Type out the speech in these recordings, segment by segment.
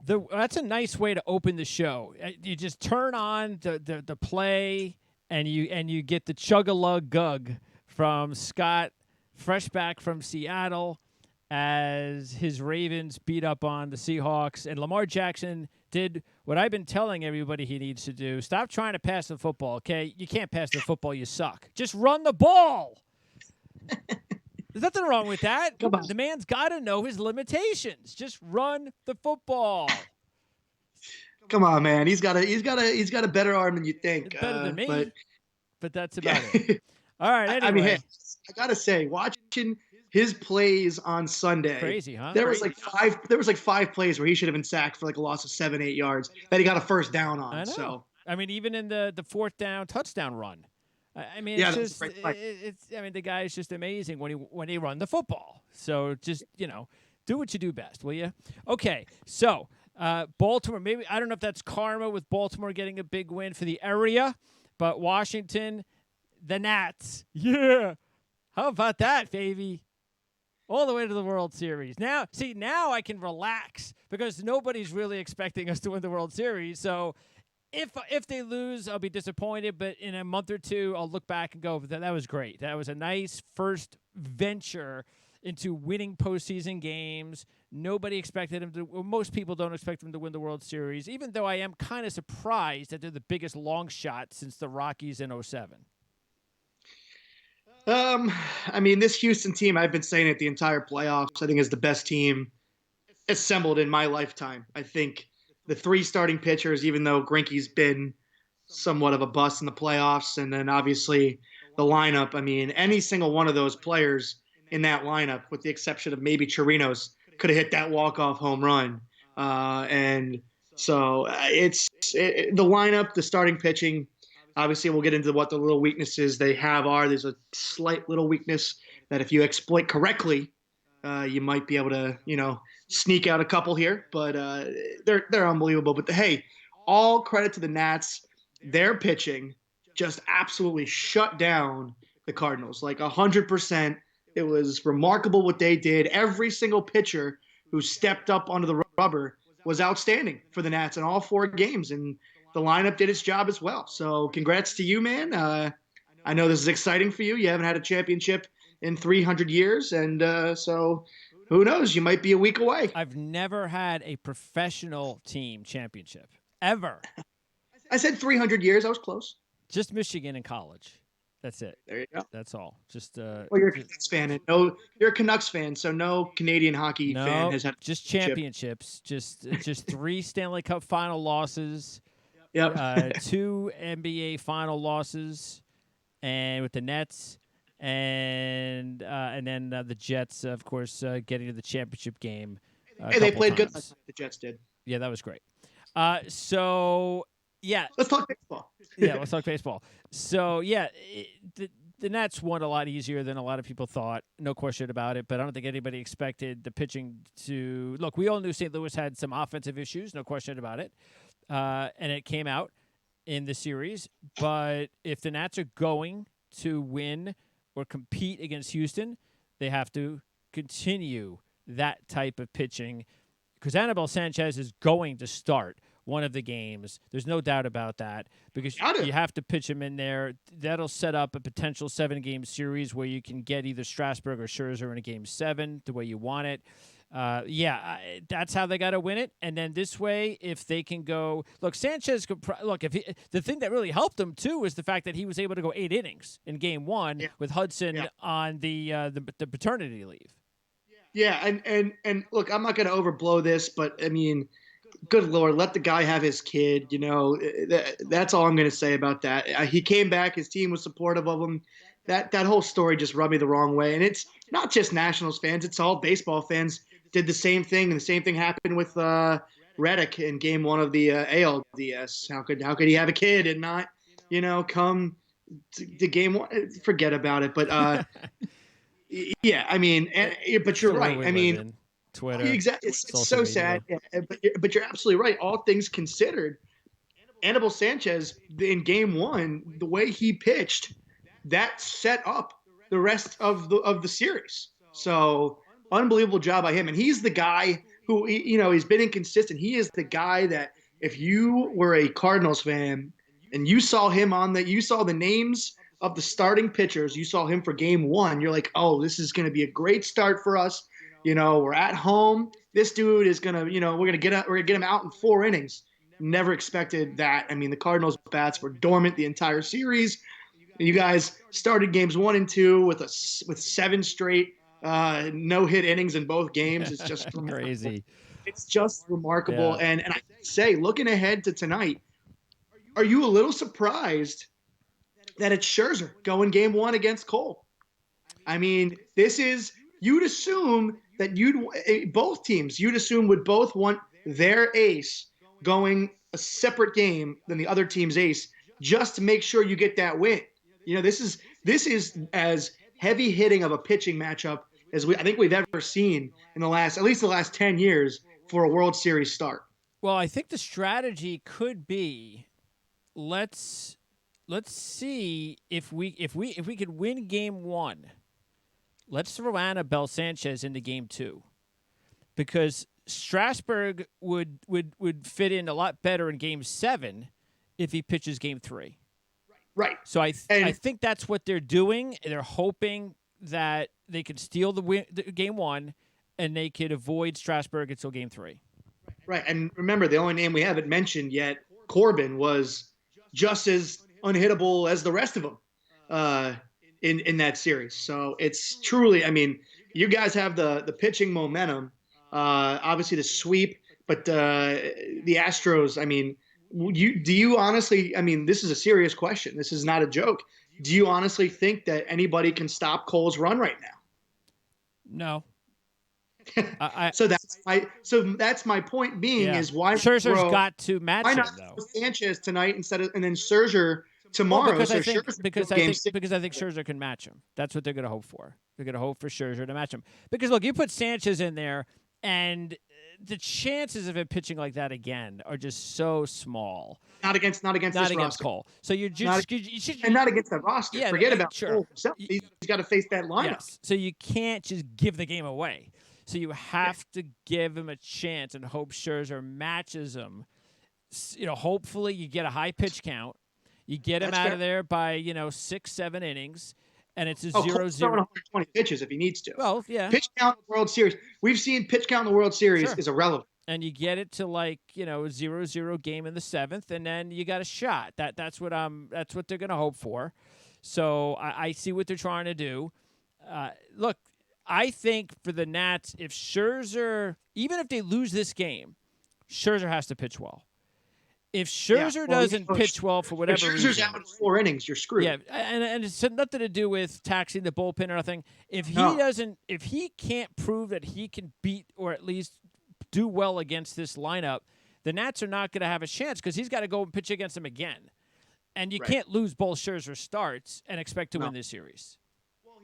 That's a nice way to open the show. You just turn on the play, and you get the chug-a-lug gug from Scott, fresh back from Seattle, as his Ravens beat up on the Seahawks, and Lamar Jackson did what I've been telling everybody he needs to do. Stop trying to pass the football, okay? You can't pass the football, you suck. Just run the ball. There's nothing wrong with that. Come on. The man's got to know his limitations. Just run the football. Come on, man. He's got a better arm than you think. It's better than me, but that's about yeah. it. All right. Anyway. I mean, hey, I gotta say, watching his plays on Sunday, crazy, huh? There was like five plays where he should have been sacked for like a loss of 7-8 yards that he got a first down on. I know. So I mean, even in the fourth down touchdown run. I mean, yeah, it's just I mean, the guy is just amazing when he run the football. So just do what you do best, will you? Okay, so Baltimore. Maybe I don't know if that's karma with Baltimore getting a big win for the area, but Washington, the Nats, yeah. How about that, baby? All the way to the World Series. Now I can relax because nobody's really expecting us to win the World Series. So if they lose, I'll be disappointed. But in a month or two, I'll look back and go, that was great. That was a nice first venture into winning postseason games. Nobody expected him to, or most people don't expect him to win the World Series, even though I am kind of surprised that they're the biggest long shot since the Rockies in 07. I mean, this Houston team, I've been saying it the entire playoffs, I think is the best team assembled in my lifetime. I think the three starting pitchers, even though Greinke's been somewhat of a bust in the playoffs, and then obviously the lineup, I mean, any single one of those players in that lineup, with the exception of maybe Chirinos, could have hit that walk-off home run. And so the lineup, the starting pitching. Obviously, we'll get into what the little weaknesses they have are. There's a slight little weakness that if you exploit correctly, you might be able to, sneak out a couple here. But they're unbelievable. But hey, all credit to the Nats. Their pitching just absolutely shut down the Cardinals, like 100%. It was remarkable what they did. Every single pitcher who stepped up onto the rubber was outstanding for the Nats in all four games. And the lineup did its job as well. So congrats to you, man. I know this is exciting for you. You haven't had a championship in 300 years. And so who knows? You might be a week away. I've never had a professional team championship, ever. I said 300 years. I was close. Just Michigan in college. That's it. There you go. That's all. Just well, you're a Canucks fan. No, you're a Canucks fan, so no Canadian hockey fan has had just championships. Just 3 Stanley Cup final losses. Yep. 2 NBA final losses, and with the Nets, and then the Jets, of course, getting to the championship game. Hey, they played times. Good. The Jets did. Yeah, that was great. So yeah, let's talk baseball. Yeah, let's talk baseball. So yeah, the Nets won a lot easier than a lot of people thought. No question about it. But I don't think anybody expected the pitching to look. We all knew St. Louis had some offensive issues. No question about it. And it came out in the series. But if the Nats are going to win or compete against Houston, they have to continue that type of pitching because Anibal Sanchez is going to start one of the games. There's no doubt about that because you have to pitch him in there. That'll set up a potential 7-game series where you can get either Strasburg or Scherzer in a game 7 the way you want it. That's how they got to win it. And then this way, if they can go, look, Sanchez could the thing that really helped him too is the fact that he was able to go 8 innings in game 1 with Hudson on the paternity leave. Yeah, and look, I'm not going to overblow this, but I mean, good Lord, let the guy have his kid. That's all I'm going to say about that. He came back, his team was supportive of him. That whole story just rubbed me the wrong way, and it's not just Nationals fans; it's all baseball fans did the same thing, and the same thing happened with Reddick in Game 1 of the ALDS. How could he have a kid and not, come to Game 1? Forget about it. But yeah, I mean, but you're right. I mean, Twitter, exactly. It's so sad. Yeah, but you're absolutely right. All things considered, Anibal Sanchez in Game 1, the way he pitched, that set up the rest of the series. So unbelievable job by him. And he's the guy who, he's been inconsistent. He is the guy that if you were a Cardinals fan and you saw him you saw the names of the starting pitchers, you saw him for game one, you're like, oh, this is going to be a great start for us. We're at home. This dude is going to, we're going to get him out in 4 innings. Never expected that. I mean, the Cardinals bats were dormant the entire series. You guys started games 1 and 2 with 7 straight no-hit innings in both games. It's just crazy. It's just remarkable. Yeah. And I say, looking ahead to tonight, are you a little surprised that it's Scherzer going game 1 against Cole? I mean, you'd assume that both teams, would both want their ace going a separate game than the other team's ace, just to make sure you get that win. This is as heavy hitting of a pitching matchup as I think we've ever seen in at least the last 10 years for a World Series start. Well, I think the strategy could be, let's see if we could win game 1. Let's throw Anibal Sanchez into game 2, because Strasburg would fit in a lot better in game 7 if he pitches game 3. Right. So I think that's what they're doing. They're hoping that they can steal the game 1 and they could avoid Strasburg until game 3. Right. And remember, the only name we haven't mentioned yet, Corbin, was just as unhittable as the rest of them in that series. So it's truly, I mean, you guys have the pitching momentum, obviously the sweep, but the Astros, I mean, do you honestly, I mean, this is a serious question. This is not a joke. Do you honestly think that anybody can stop Cole's run right now? No. So that's my point being, is why Scherzer's got to match him, though. Sanchez tonight and then Scherzer tomorrow. Well, because I think Scherzer can match him. That's what they're going to hope for. They're going to hope for Scherzer to match him. Because look, you put Sanchez in there, and the chances of him pitching like that again are just so small. Not against Cole. So you should, and not against the roster. Yeah, forget about sure. Cole himself. He's got to face that lineup. Yes. So you can't just give the game away. So you have to give him a chance and hope Scherzer matches him. Hopefully you get a high pitch count. You get him out of there by 6-7 innings, and it's a 0-0. 120 pitches if he needs to. Well, yeah. Pitch count in the World Series. We've seen pitch count in the World Series is irrelevant. And you get it to a 0-0 game in the 7th, and then you got a shot. That's what they're gonna hope for. So I see what they're trying to do. Look, I think for the Nats, if Scherzer, even if they lose this game, Scherzer has to pitch well. If Scherzer doesn't pitch well for whatever reason, if Scherzer's out in 4 innings, you're screwed. Yeah, and it's nothing to do with taxing the bullpen or nothing. If he can't prove that he can beat or at least do well against this lineup, the Nats are not going to have a chance, because he's got to go and pitch against them again. And you can't lose both Scherzer starts and expect to win this series.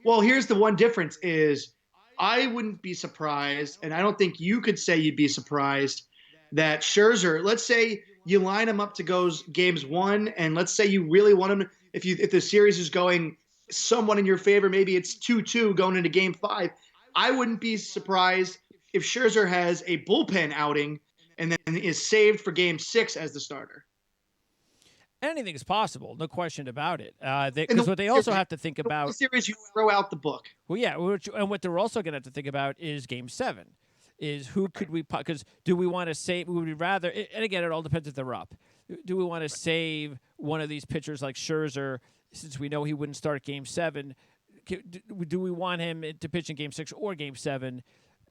Well, here's the one difference is I wouldn't be surprised, and I don't think you could say you'd be surprised, that Scherzer, let's say you line him up to go games 1, and let's say you really want him, if the series is going somewhat in your favor, maybe it's 2-2 going into game 5, I wouldn't be surprised if Scherzer has a bullpen outing and then is saved for game 6 as the starter. Anything is possible, no question about it. Because what they also have to think about, the series, you throw out the book. Well, yeah, and what they're also going to have to think about is game 7. Is who could we? Because do we want to save? Would we rather? And again, it all depends if they're up. Do we want to save one of these pitchers like Scherzer, since we know he wouldn't start game 7? Do we want him to pitch in game 6 or game 7?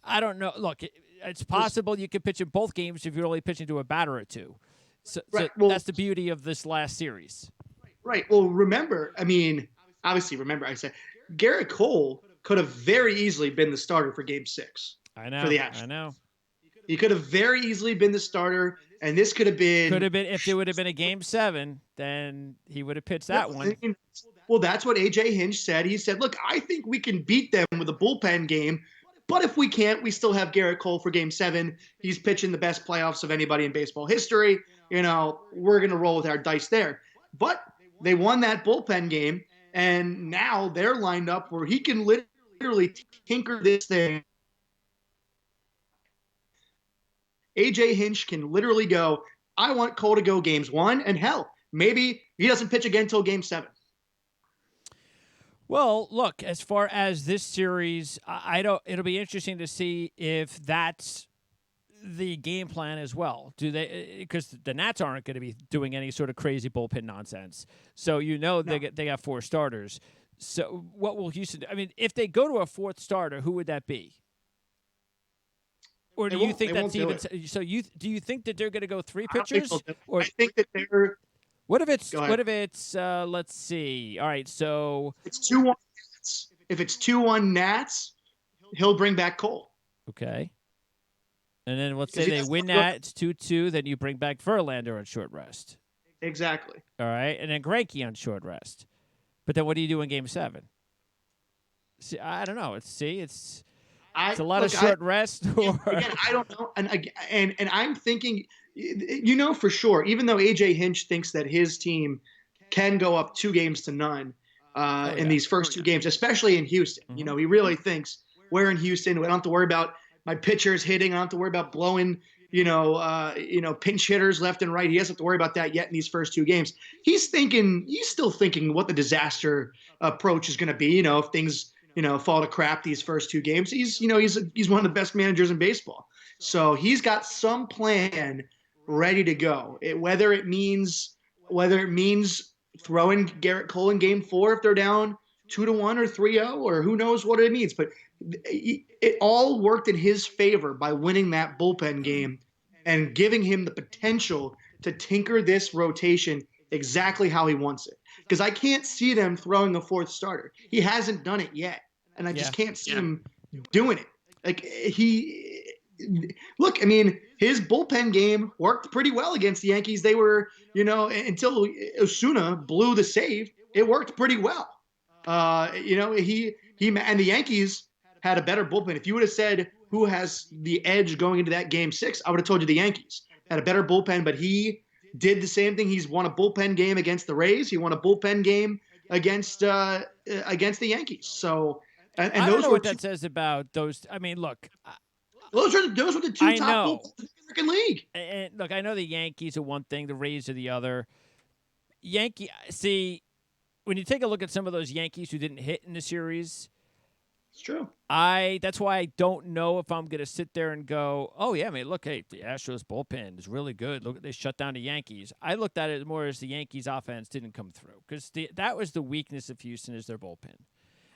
I don't know. Look, it's possible you could pitch in both games if you're only pitching to a batter or two. So that's the beauty of this last series. Right. Well, obviously, I said Garrett Cole could have very easily been the starter for game 6. I know. For the Astros. I know. He could have very easily been the starter, and this could have been. If it would have been a game 7, then he would have pitched that one. Well, that's what AJ Hinch said. He said, "Look, I think we can beat them with a bullpen game, but if we can't, we still have Garrett Cole for game 7. He's pitching the best playoffs of anybody in baseball history. We're gonna roll with our dice there." But they won that bullpen game, and now they're lined up where he can literally tinker this thing. AJ Hinch can literally go, I want Cole to go games 1, and hell, maybe he doesn't pitch again until game 7. Well, look, as far as this series, I don't. It'll be interesting to see if that's the game plan as well. Do they? Because the Nats aren't going to be doing any sort of crazy bullpen nonsense. So they got 4 starters. So what will Houston do? I mean, if they go to a 4th starter, who would that be? Or do you think that's even so? Do you think that they're going to go 3 pitchers? I think that they're. What if it's let's see. All right, so it's 2-1 Nats. If it's 2-1 Nats, he'll bring back Cole. Okay. And then let's say they win that, it's 2-2, then you bring back Verlander on short rest. Exactly. All right, and then Greinke on short rest. But then what do you do in game 7? See, I don't know. It's a lot of short rest. Again, I don't know. And I'm thinking, for sure, even though AJ Hinch thinks that his team can go up 2-0 in these first 2 games, especially in Houston. Mm-hmm. He really thinks we're in Houston. We don't have to worry about my pitchers hitting. I don't have to worry about blowing, pinch hitters left and right. He doesn't have to worry about that yet in these first 2 games. He's still thinking what the disaster approach is going to be. If things, fall to crap these first 2 games. He's one of the best managers in baseball. So he's got some plan ready to go. Whether it means throwing Garrett Cole in game 4 if they're down 2-1 or 3-0, or who knows what it means. But it all worked in his favor by winning that bullpen game and giving him the potential to tinker this rotation exactly how he wants it. Because I can't see them throwing a 4th starter. He hasn't done it yet. And I just can't see him doing it. Like his bullpen game worked pretty well against the Yankees. They were, until Osuna blew the save, it worked pretty well. He and the Yankees had a better bullpen. If you would have said who has the edge going into that game 6, I would have told you the Yankees had a better bullpen, but he did the same thing. He's won a bullpen game against the Rays. He won a bullpen game against the Yankees. So, and I those don't know what that says about those. I mean, look, those were the 2 top bullpens in the freaking league. And look, I know the Yankees are one thing, the Rays are the other. When you take a look at some of those Yankees who didn't hit in the series, it's true. That's why I don't know if I'm going to sit there and go, oh, yeah, look, hey, the Astros bullpen is really good. Look, they shut down the Yankees. I looked at it more as the Yankees offense didn't come through because that was the weakness of Houston is their bullpen.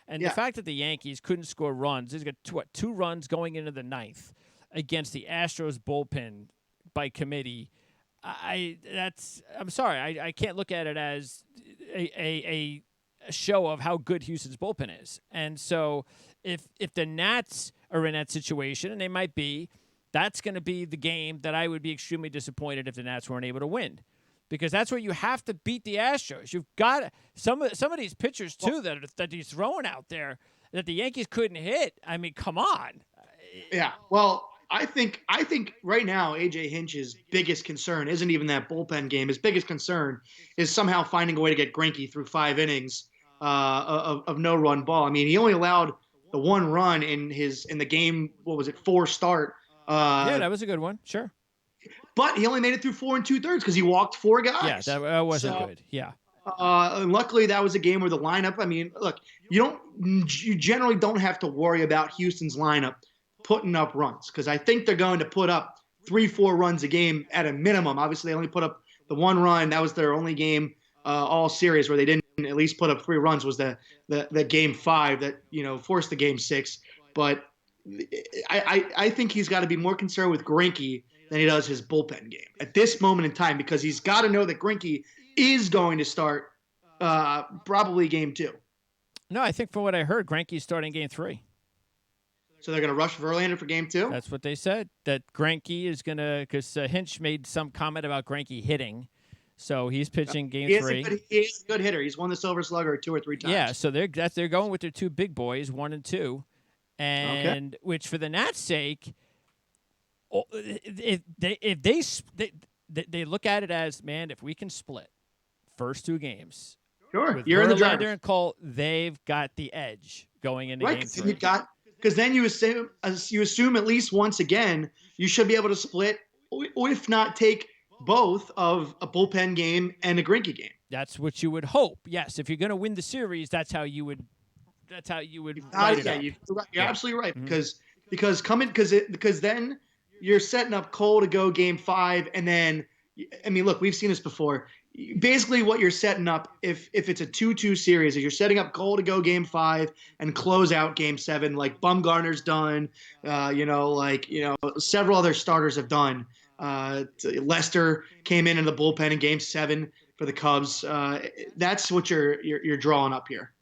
And the fact that the Yankees couldn't score runs, they got 2 runs going into the 9th against the Astros bullpen by committee. I'm sorry. I can't look at it as a show of how good Houston's bullpen is. And so if the Nats are in that situation, and they might be, that's going to be the game that I would be extremely disappointed if the Nats weren't able to win. Because that's where you have to beat the Astros. You've got some of these pitchers, too, that he's throwing out there that the Yankees couldn't hit. I mean, come on. Yeah, well, I think right now AJ Hinch's biggest concern isn't even that bullpen game. His biggest concern is somehow finding a way to get Greinke through 5 innings of no-run ball. I mean, he only allowed the 1 run in the game, 4 start. That was a good one, sure. But he only made it through 4 2/3 because he walked 4 guys. Yeah, that wasn't good. Yeah. And luckily, that was a game where the lineup. I mean, look, you generally don't have to worry about Houston's lineup putting up runs because I think they're going to put up 3-4 runs a game at a minimum. Obviously, they only put up the 1 run. That was their only game all series where they didn't at least put up 3 runs. Was the game 5 that forced the game 6. But I think he's got to be more concerned with Greinke than he does his bullpen game at this moment in time because he's got to know that Greinke is going to start probably game 2. No, I think from what I heard, Greinke's starting game 3. So they're going to rush Verlander for game 2? That's what they said, that Greinke is going to – because Hinch made some comment about Greinke hitting. So he's pitching game 3. He is a good hitter. He's won the Silver Slugger 2 or 3 times. Yeah, so they're going with their 2 big boys, 1 and 2. And which for the Nats' sake – if they look at it as, man, if we can split first 2 games, sure, you're in the driver's and Cole, they've got the edge going into game 3. Because then you assume at least once again you should be able to split or if not take both of a bullpen game and a Greinke game. That's what you would hope. Yes, if you're going to win the series, that's how you would write it up. You're absolutely right, because then you're setting up Cole to go game 5, and then I mean, look, we've seen this before. Basically, what you're setting up, if it's a 2-2 series, is you're setting up Cole to go game 5 and close out game 7, like Bumgarner's done, several other starters have done. Lester came in the bullpen in game 7 for the Cubs. That's what you're drawing up here.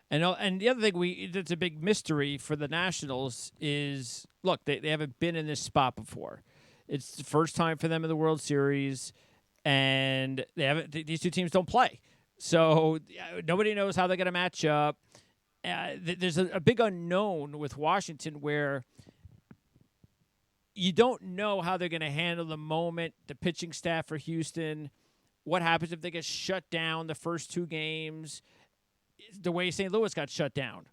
And the other thing that's a big mystery for the Nationals is, look, they haven't been in this spot before. It's the first time for them in the World Series, and these two teams don't play. So nobody knows how they're going to match up. There's a big unknown with Washington where you don't know how they're going to handle the moment, the pitching staff for Houston, what happens if they get shut down the first 2 games, the way St. Louis got shut down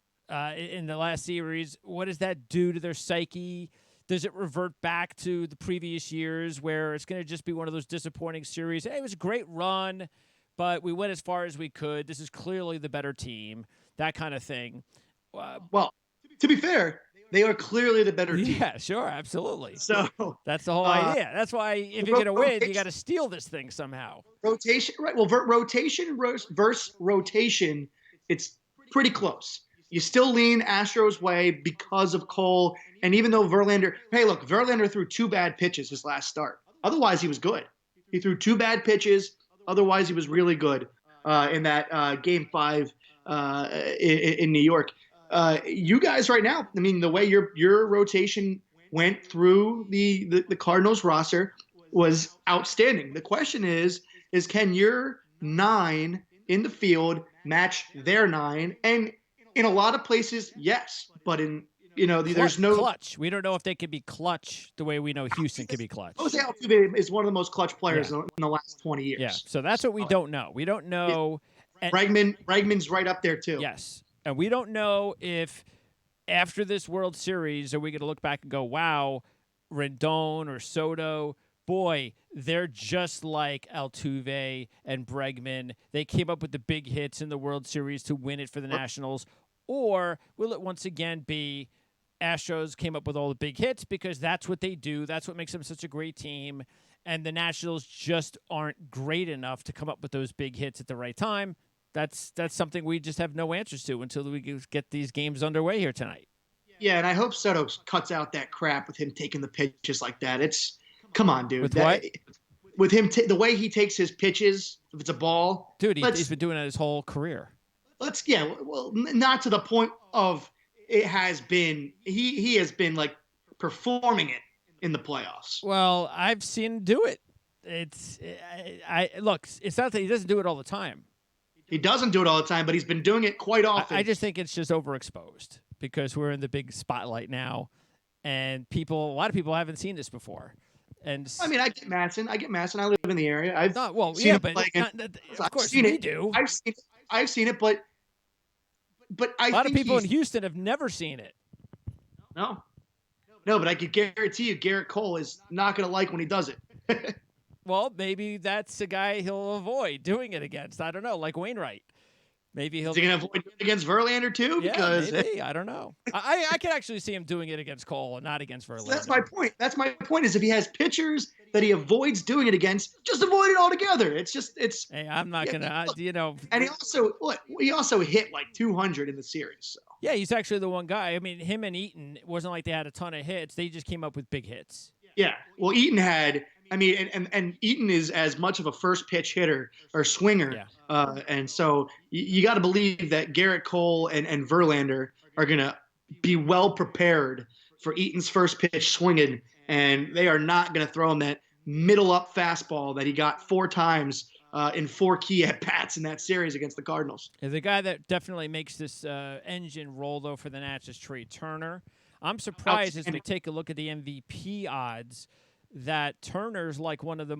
in the last series. What does that do to their psyche? Does it revert back to the previous years where it's going to just be one of those disappointing series? Hey, it was a great run, but we went as far as we could. This is clearly the better team, that kind of thing. Well, to be fair, they are clearly the better team. Yeah, sure, absolutely. So that's the whole idea. That's why if you're going to win, you got to steal this thing somehow. Rotation, right? Well, rotation versus rotation, it's pretty close. You still lean Astros' way because of Cole. And even though Verlander threw 2 bad pitches his last start. Otherwise, he was good. He threw 2 bad pitches. Otherwise, he was really good in that game 5 in New York. You guys right now, I mean, the way your rotation went through the Cardinals roster was outstanding. The question is can your 9 in the field match their 9? And in a lot of places, yes, but there's no clutch. We don't know if they can be clutch the way we know Houston can be clutch. Jose Altuve is one of the most clutch players in the last 20 years. Yeah, so that's what we don't know. We don't know. Bregman's right up there too. Yes, and we don't know if after this World Series are we going to look back and go, wow, Rendon or Soto, boy, they're just like Altuve and Bregman. They came up with the big hits in the World Series to win it for the Nationals. Or will it once again be Astros came up with all the big hits because that's what they do. That's what makes them such a great team. And the Nationals just aren't great enough to come up with those big hits at the right time. That's something we just have no answers to until we get these games underway here tonight. Yeah, and I hope Soto cuts out that crap with him taking the pitches like that. Come on, dude. With what? With him, the way he takes his pitches, if it's a ball. Dude, he's been doing it his whole career. Well, not to the point of it has been. He has been like performing it in the playoffs. Well, I've seen him do it. Look. It's not that he doesn't do it all the time. He doesn't do it all the time, but he's been doing it quite often. I just think it's just overexposed because we're in the big spotlight now, and a lot of people haven't seen this before. And I mean, I get Madison. I live in the area. Of course we do. I've seen it, but a lot of people in Houston have never seen it. No, but I could guarantee you, Garrett Cole is not going to like when he does it. Well, maybe that's a guy he'll avoid doing it against. I don't know, like Wainwright. Maybe he'll. Is he going to avoid it against Verlander too? Yeah, maybe. I don't know. I could actually see him doing it against Cole and not against Verlander. That's my point. Is if he has pitchers that he avoids doing it against, just avoid it altogether. It's. Hey, I'm not gonna. And he also hit like 200 in the series. So. Yeah, he's actually the one guy. I mean, him and Eaton. It wasn't like they had a ton of hits. They just came up with big hits. Yeah. Well, Eaton had. I mean, and Eaton is as much of a first pitch hitter or swinger. Yeah. And so you got to believe that Garrett Cole and Verlander are going to be well prepared for Eaton's first pitch swinging. And they are not going to throw him that middle up fastball that he got 4 times in 4 key at bats in that series against the Cardinals. Yeah, the guy that definitely makes this engine roll, though, for the Nats is Trey Turner. I'm surprised as we take a look at the MVP odds that Turner's like one of the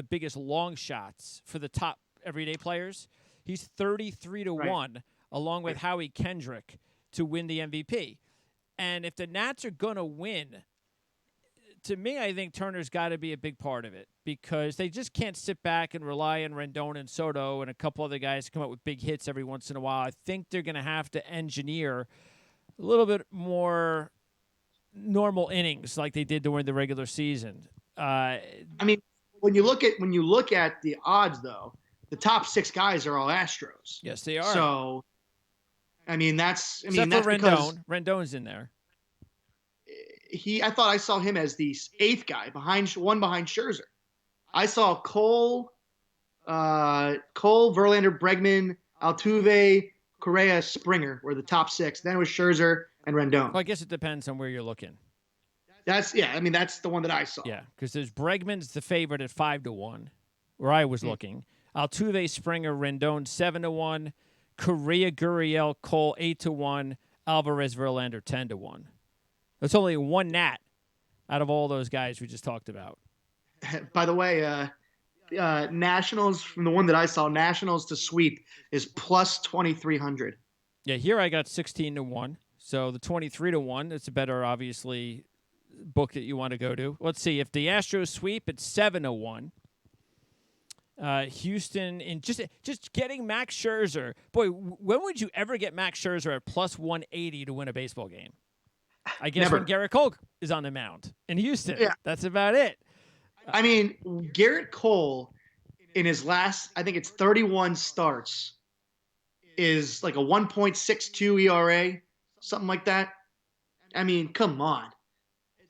biggest long shots for the top everyday players. He's 33 to 1, along with Howie Kendrick, to win the MVP. And if the Nats are going to win, to me, I think Turner's got to be a big part of it because they just can't sit back and rely on Rendon and Soto and a couple other guys to come up with big hits every once in a while. I think they're going to have to engineer a little bit more normal innings like they did during the regular season. I mean, when you look at the odds, though, the top 6 guys are all Astros. Yes, they are. So, that's Except that's for because Rendon. Rendon's in there. I thought I saw him as the 8th guy behind Scherzer. I saw Cole, Verlander, Bregman, Altuve, Correa, Springer were the top 6. Then it was Scherzer and Rendon. Well, I guess it depends on where you're looking. That's the one that I saw. Yeah, because there's Bregman's the favorite at 5-1, where I was looking. Altuve, Springer, Rendon 7-1, Correa, Gurriel, Cole 8-1, Alvarez, Verlander 10-1. That's only one Nat out of all those guys we just talked about. By the way, Nationals, from the one that I saw, Nationals to sweep is plus 2,300. Yeah, here I got 16-1. So the 23-1, it's a better, obviously, book that you want to go to. Let's see. If the Astros sweep, it's 7-1. Houston, in just getting Max Scherzer. Boy, when would you ever get Max Scherzer at plus 180 to win a baseball game? I guess Never. when Garrett Cole is on the mound in Houston. Yeah. That's about it. Garrett Cole, in his last, I think it's 31 starts, is like a 1.62 ERA, something like that. Come on.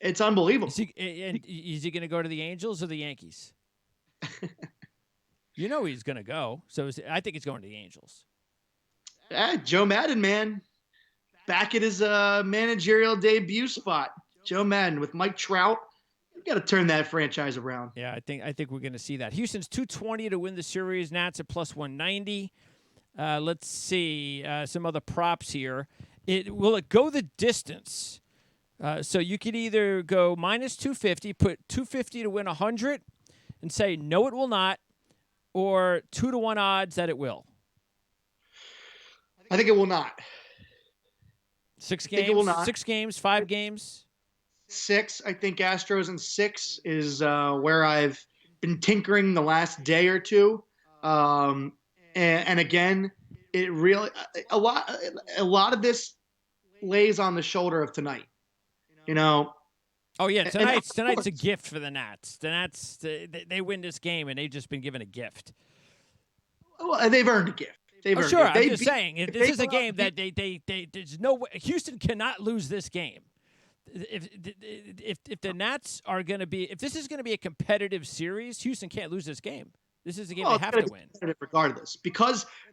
It's unbelievable. Is he going to go to the Angels or the Yankees? You know he's going to go. So I think he's going to the Angels. Joe Madden, man. Back at his managerial debut spot. Joe Madden with Mike Trout. You got to turn that franchise around. Yeah, I think we're going to see that. Houston's 220 to win the series. Nats at plus 190. Let's see some other props here. Will it go the distance? So you could either go minus 250, put 250 to win 100, and say no, it will not, or 2-1 odds that it will. I think it will not. 6 I think games. it will not. 6 games. 5 games. 6. I think Astros in 6 is where I've been tinkering the last day or two. And again, it really a lot of this lays on the shoulder of tonight. Oh yeah, tonight's a gift for the Nats. The Nats they win this game and they've just been given a gift. Well, they've earned a gift. Sure, I'm just saying this is a game that they there's no way Houston cannot lose this game. If the Nats are going to be if this is going to be a competitive series, Houston can't lose this game. This is a game they have to win. Regardless.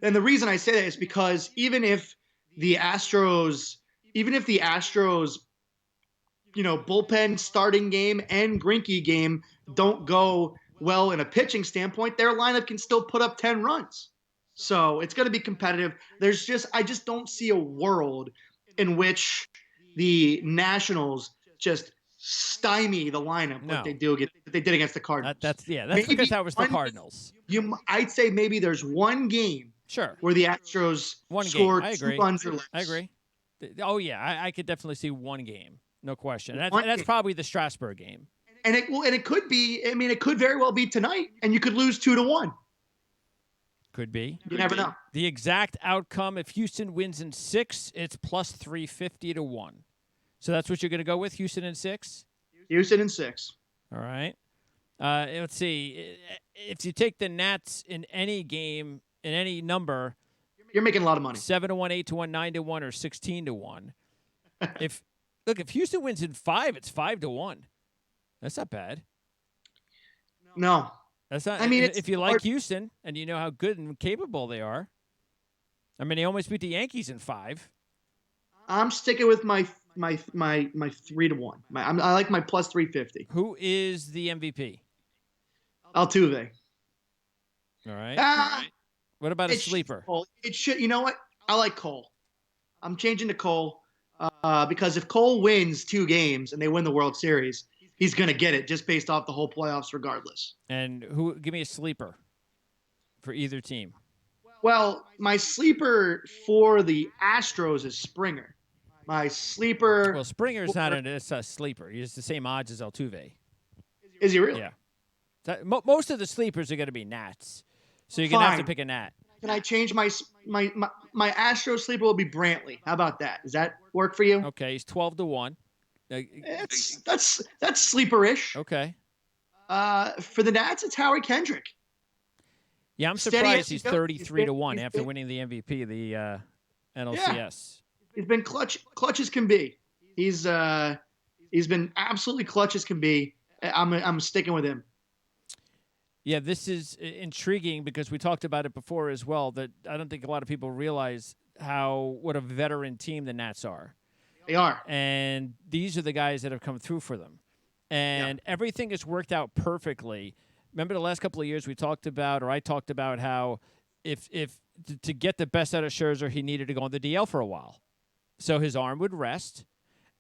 And the reason I say that is because even if the Astros bullpen starting game and Greinke game don't go well in a pitching standpoint, their lineup can still put up 10 runs. So it's going to be competitive. I just don't see a world in which the Nationals just stymie the lineup like they did against the Cardinals. That's because that was the Cardinals. I'd say maybe there's one game where the Astros scored 2 runs or less. I agree. Oh yeah, I could definitely see one game, no question. That's probably the Strasburg game. And it could be. It could very well be tonight, and you could lose 2-1. Could be. You never know. The exact outcome: if Houston wins in 6, it's plus 350 to 1. So that's what you're going to go with, Houston in 6. Houston in 6. All right. Let's see. If you take the Nats in any game in any number, you're making a lot of money. 7-1, 8-1, 9-1, or 16-1. If Houston wins in 5, it's 5-1. That's not bad. No, that's not. If you like Houston and you know how good and capable they are. They almost beat the Yankees in 5. I'm sticking with my 3-1. I like my plus 350. Who is the MVP? Altuve. All right. What about a sleeper? It should. You know what? I like Cole. I'm changing to Cole because if Cole wins 2 games and they win the World Series, he's going to get it just based off the whole playoffs regardless. And give me a sleeper for either team. Well, my sleeper for the Astros is Springer. My sleeper. Well, Springer's not a sleeper. He's the same odds as Altuve. Is he really? Yeah. Most of the sleepers are going to be Nats. So you're going to have to Fine. pick a Nat. Can I change my Astro sleeper will be Brantley. How about that? Does that work for you? Okay, he's 12-1. That's sleeper-ish. Okay. For the Nats, it's Howie Kendrick. Yeah, I'm Steady surprised as he he's goes. 33-1 after been- winning the MVP of the NLCS. He's been clutch as can be. He's been absolutely clutch as can be. I'm sticking with him. Yeah, this is intriguing because we talked about it before as well, that I don't think a lot of people realize what a veteran team the Nats are. They are. And these are the guys that have come through for them. And everything has worked out perfectly. Remember the last couple of years I talked about how if to get the best out of Scherzer, he needed to go on the DL for a while. So his arm would rest,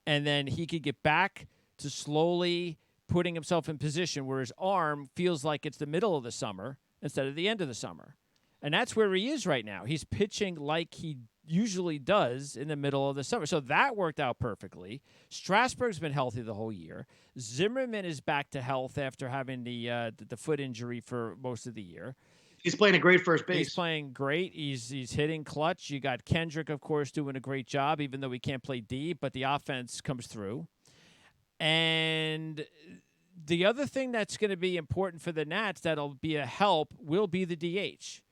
and then he could get back to slowly putting himself in position where his arm feels like it's the middle of the summer instead of the end of the summer. And that's where he is right now. He's pitching like he usually does in the middle of the summer. So that worked out perfectly. Strasburg's been healthy the whole year. Zimmerman is back to health after having the foot injury for most of the year. He's playing a great first base. He's playing great. He's hitting clutch. You got Kendrick, of course, doing a great job, even though he can't play deep, but the offense comes through. And the other thing that's going to be important for the Nats that'll be a help will be the DH,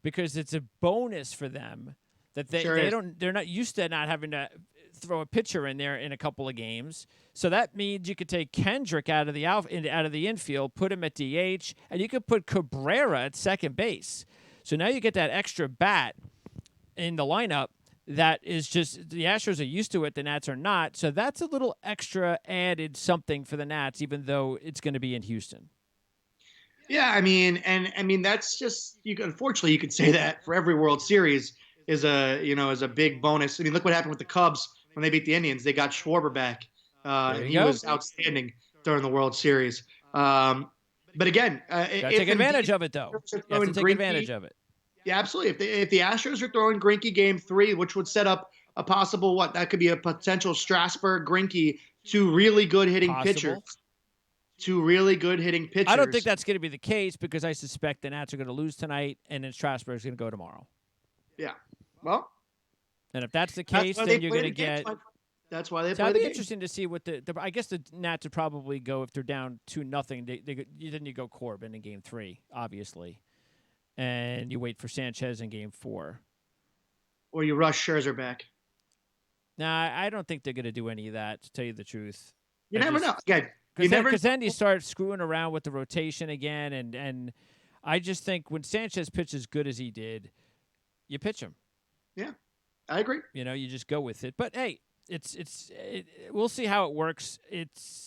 because it's a bonus for them that they're not used to not having to throw a pitcher in there in a couple of games. So that means you could take Kendrick out of the infield, put him at DH, and you could put Cabrera at second base. So now you get that extra bat in the lineup. That is just, the Astros are used to it, the Nats are not. So that's a little extra added something for the Nats, even though it's going to be in Houston. Yeah, I mean, that's just, unfortunately you could say that for every World Series is a big bonus. I mean, look what happened with the Cubs when they beat the Indians. They got Schwarber back. He was outstanding during the World Series. But again, take advantage of it, though. You have to take advantage of it. Yeah, absolutely. If the Astros are throwing Greinke Game 3, which would set up a possible that could be a potential Strasburg Greinke, two really good hitting pitchers. Two really good hitting pitchers. I don't think that's going to be the case, because I suspect the Nats are going to lose tonight, and then Strasburg's going to go tomorrow. Yeah. Well. And if that's the case, then you're going to get. That's why they play the game. It'll be interesting to see what I guess the Nats would probably go, if they're down 2-0. Then you go Corbin in Game 3, obviously. And you wait for Sanchez in Game 4. Or you rush Scherzer back. Nah, I don't think they're going to do any of that, to tell you the truth. You never know. Again, because then you start screwing around with the rotation again, and I just think when Sanchez pitches as good as he did, you pitch him. Yeah, I agree. You just go with it. But hey, we'll see how it works.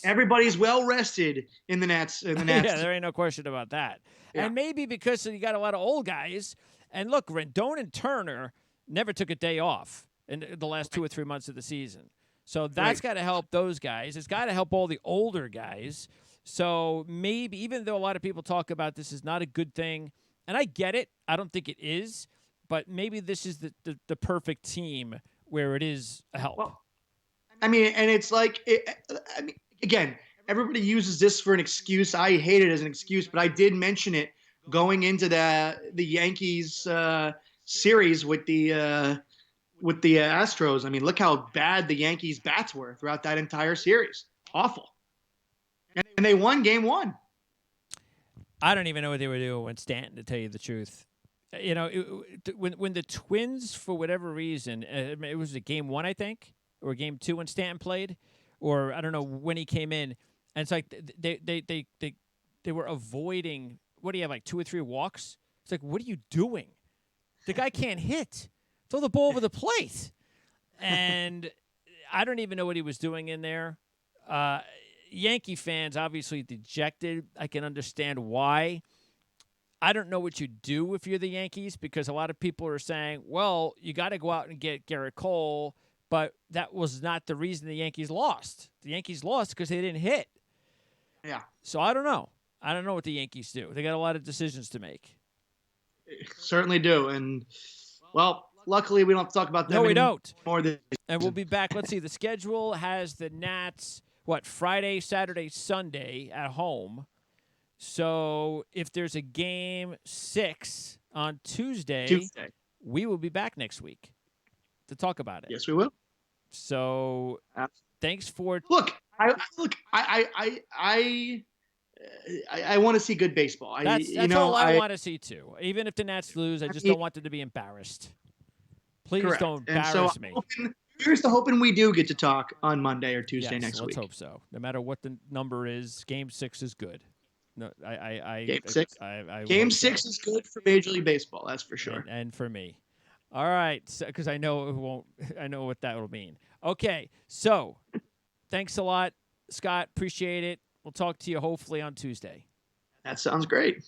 Everybody's well rested in the Nats. Yeah, there ain't no question about that. Yeah. And maybe because you got a lot of old guys. And look, Rendon and Turner never took a day off in the last 2 or 3 months of the season. So that's got to help those guys. It's got to help all the older guys. So maybe, even though a lot of people talk about this is not a good thing, and I get it, I don't think it is, but maybe this is the perfect team where it is a help. Well, I mean, and it's like, again, everybody uses this for an excuse. I hate it as an excuse, but I did mention it going into the Yankees series with the Astros. I mean, look how bad the Yankees bats were throughout that entire series. Awful. And they won Game 1. I don't even know what they were doing when Stanton, to tell you the truth. When the Twins, for whatever reason, it was a Game 1, I think, or Game 2 when Stanton played, or I don't know when he came in. And it's like they were avoiding, what do you have, like 2 or 3 walks? It's like, what are you doing? The guy can't hit. Throw the ball over the plate. And I don't even know what he was doing in there. Yankee fans obviously dejected. I can understand why. I don't know what you do if you're the Yankees, because a lot of people are saying, well, you got to go out and get Garrett Cole, but that was not the reason the Yankees lost. The Yankees lost because they didn't hit. Yeah. So I don't know. I don't know what the Yankees do. They got a lot of decisions to make. Certainly do. And, well, luckily, we don't have to talk about them No, we don't. more than. And we'll be back. Let's see. The schedule has the Nats, Friday, Saturday, Sunday at home. So if there's a game 6 on Tuesday, we will be back next week to talk about it. Yes, we will. So thanks for I want to see good baseball. That's all I want to see too. Even if the Nats lose, I just don't want them to be embarrassed. Please correct. don't embarrass me. Here's to hoping we do get to talk on Monday or Tuesday next week. Let's hope so. No matter what the number is, Game 6 is good. No, Game 6. Game 6 is good for Major League Baseball. That's for sure. And for me. All right, because I know it won't. I know what that will mean. Okay, so thanks a lot, Scott. Appreciate it. We'll talk to you hopefully on Tuesday. That sounds great.